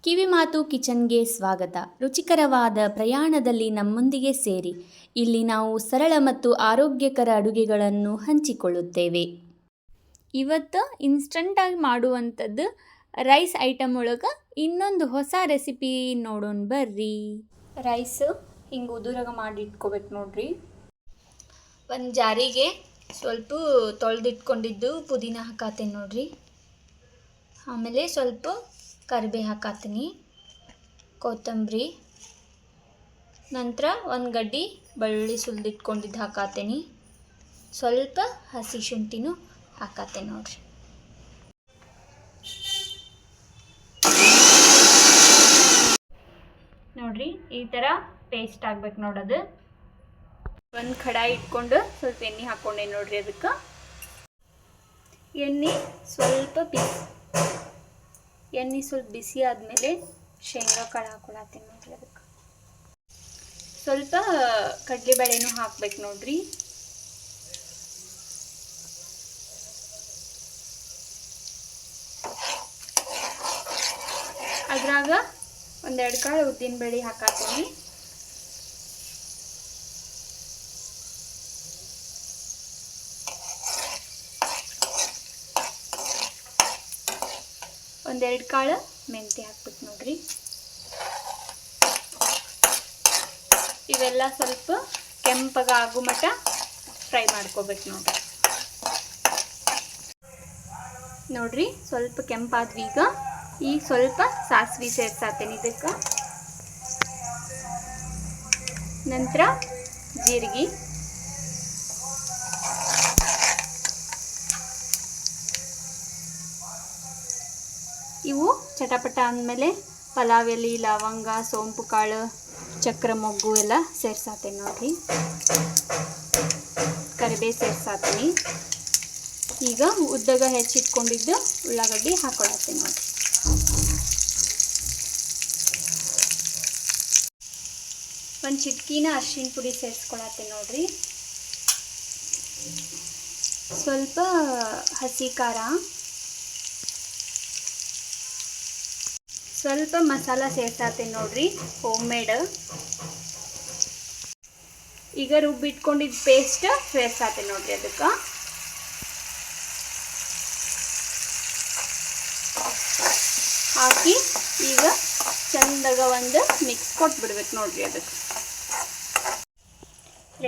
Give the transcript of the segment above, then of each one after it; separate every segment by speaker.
Speaker 1: ಕಿವಿಮಾತು ಕಿಚನ್ಗೆ ಸ್ವಾಗತ. ರುಚಿಕರವಾದ ಪ್ರಯಾಣದಲ್ಲಿ ನಮ್ಮೊಂದಿಗೆ ಸೇರಿ. ಇಲ್ಲಿ ನಾವು ಸರಳ ಮತ್ತು ಆರೋಗ್ಯಕರ ಅಡುಗೆಗಳನ್ನು ಹಂಚಿಕೊಳ್ಳುತ್ತೇವೆ. ಇವತ್ತು ಇನ್ಸ್ಟಂಟಾಗಿ ಮಾಡುವಂಥದ್ದು ರೈಸ್ ಐಟಮ್ ಒಳಗೆ ಇನ್ನೊಂದು ಹೊಸ ರೆಸಿಪಿ ನೋಡೋಣ ಬರ್ರಿ. ರೈಸ್ ಹಿಂಗೆ ಉದುರಾಗ ಮಾಡಿ ಇಟ್ಕೋಬೇಕು ನೋಡ್ರಿ. ಒಂದು ಜಾರಿಗೆ ಸ್ವಲ್ಪ ತೊಳೆದಿಟ್ಕೊಂಡಿದ್ದು ಪುದೀನ ಹಾಕಾತೇನೆ ನೋಡ್ರಿ. ಆಮೇಲೆ ಸ್ವಲ್ಪ ಕರಿಬೇವು ಹಾಕಾತೀನಿ, ಕೊತ್ತಂಬರಿ, ನಂತರ ಒಂದು ಗಡ್ಡಿ ಬೆಳ್ಳುಳ್ಳಿ ಸುಲಿದಿಟ್ಕೊಂಡಿದ್ದು ಹಾಕಾತೀನಿ, ಸ್ವಲ್ಪ ಹಸಿ ಶುಂಠಿನೂ ಹಾಕಾತೇನೆ ನೋಡ್ರಿ. ನೋಡ್ರಿ ಈ ಥರ ಪೇಸ್ಟ್ ಆಗ್ಬೇಕು ನೋಡೋದು. ಒಂದು ಕಡಾಯಿ ಇಟ್ಕೊಂಡು ಸ್ವಲ್ಪ ಎಣ್ಣೆ ಹಾಕ್ಕೊಂಡೆ ನೋಡ್ರಿ. ಅದಕ್ಕೆ ಎಣ್ಣೆ ಸ್ವಲ್ಪ ಬಿಸಿ ಆದಮೇಲೆ ಶೇಂಗಾ ಕಾಳು ಹಾಕೊಳತ್ತೀನಿ ನೋಡ್ರಿ. ಅದಕ್ಕೆ ಸ್ವಲ್ಪ ಕಡಲೆಬೇಳೆನೂ ಹಾಕ್ಬೇಕು ನೋಡ್ರಿ. ಅದ್ರಾಗ ಒಂದೆರಡು ಕಾಳು ಉದ್ದಿನ ಬೇಳೆ ಹಾಕಾತೀನಿ. ಒಂದೆರಡು ಕಾಳು ಮೆಂತ್ಯ ಹಾಕ್ಬೇಕು ನೋಡ್ರಿ. ಇವೆಲ್ಲ ಸ್ವಲ್ಪ ಕೆಂಪಗ ಆಗೋ ಮಟ್ಟ ಫ್ರೈ ಮಾಡ್ಕೋಬೇಕು ನೋಡ್ರಿ. ಸ್ವಲ್ಪ ಕೆಂಪಾದ್ವಿ. ಈಗ ಸ್ವಲ್ಪ ಸಾಸಿವೆ ಸೇರ್ಸಾತೇನೆ ಇದಕ್ಕೆ. ನಂತರ ಜೀರಿಗೆ, ಇವು ಚಟಪಟ ಅಂದಮೇಲೆ ಪಲಾವ್ ಎಲೆ, ಲವಂಗ, ಸೋಂಪು ಕಾಳು, ಚಕ್ರ ಮೊಗ್ಗು ಎಲ್ಲ ಸೇರ್ಸಾತೇನೆ ನೋಡ್ರಿ. ಕರಿಬೇವು ಸೇರ್ಸಾತೀನಿ. ಈಗ ಉದ್ದಾಗ ಹೆಚ್ಚಿಟ್ಕೊಂಡಿದ್ದು ಉಳ್ಳಾಗಡ್ಡಿ ಹಾಕೊಳತ್ತೇನೆ ನೋಡ್ರಿ. ಒಂದು ಚಿಟಕಿನ ಅರಿಶಿನ ಪುಡಿ ಸೇರಿಸ್ಕೊಳತ್ತೇನೆ ನೋಡ್ರಿ. ಸ್ವಲ್ಪ ಹಸಿ ಖಾರ, ಸ್ವಲ್ಪ ಮಸಾಲ ಸೇರ್ಸಾತೇನೆ ನೋಡ್ರಿ, ಹೋಮ್ ಮೇಡ್. ಈಗ ರುಬ್ಬಿಟ್ಕೊಂಡಿದ್ದ ಪೇಸ್ಟ್ ಸೇರ್ಸಾತೇನೆ ನೋಡ್ರಿ. ಅದಕ್ಕೆ ಹಾಕಿ ಈಗ ಚಂದಾಗ ಒಂದು ಮಿಕ್ಸ್ ಕೊಟ್ಬಿಡ್ಬೇಕು ನೋಡ್ರಿ. ಅದಕ್ಕೆ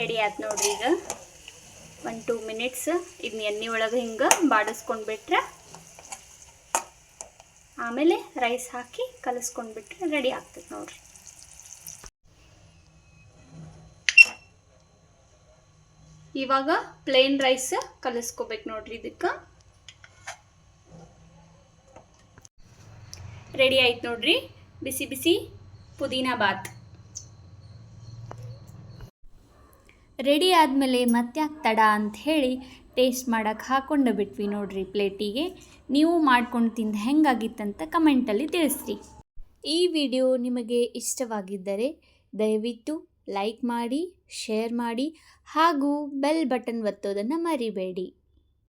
Speaker 1: ರೆಡಿ ಆಯ್ತು ನೋಡ್ರಿ. ಈಗ 1-2 ಮಿನಿಟ್ಸ್ ಇದನ್ನ ಎಣ್ಣೆ ಒಳಗೆ ಹಿಂಗೆ ಬಾಡಿಸ್ಕೊಂಡ್ಬಿಟ್ರೆ ಆಮೇಲೆ ರೈಸ್ ಹಾಕಿ ಕಲಿಸ್ಕೊಂಡ್ಬಿಟ್ರೆ ರೆಡಿ ಆಗ್ತದೆ ನೋಡ್ರಿ. ಇವಾಗ ಪ್ಲೇನ್ ರೈಸ್ ಕಲಿಸ್ಕೋಬೇಕು ನೋಡ್ರಿ. ಇದಕ್ಕೆ ರೆಡಿ ಆಯ್ತು ನೋಡ್ರಿ ಬಿಸಿ ಬಿಸಿ ಪುದೀನಾ ಬಾತ್. ರೆಡಿ ಆದಮೇಲೆ ಮತ್ತ್ಯಾಕೆ ತಡ ಅಂತ ಹೇಳಿ ಟೇಸ್ಟ್ ಮಾಡೋಕ್ಕೆ ಹಾಕ್ಕೊಂಡು ಬಿಟ್ವಿ ನೋಡ್ರಿ ಪ್ಲೇಟಿಗೆ. ನೀವು ಮಾಡ್ಕೊಂಡು ತಿಂದು ಹೆಂಗಾಗಿತ್ತಂತ ಕಮೆಂಟಲ್ಲಿ ತಿಳಿಸ್ರಿ. ಈ ವಿಡಿಯೋ ನಿಮಗೆ ಇಷ್ಟವಾಗಿದ್ದರೆ ದಯವಿಟ್ಟು ಲೈಕ್ ಮಾಡಿ, ಶೇರ್ ಮಾಡಿ ಹಾಗೂ ಬೆಲ್ ಬಟನ್ ಒತ್ತೋದನ್ನು ಮರಿಬೇಡಿ.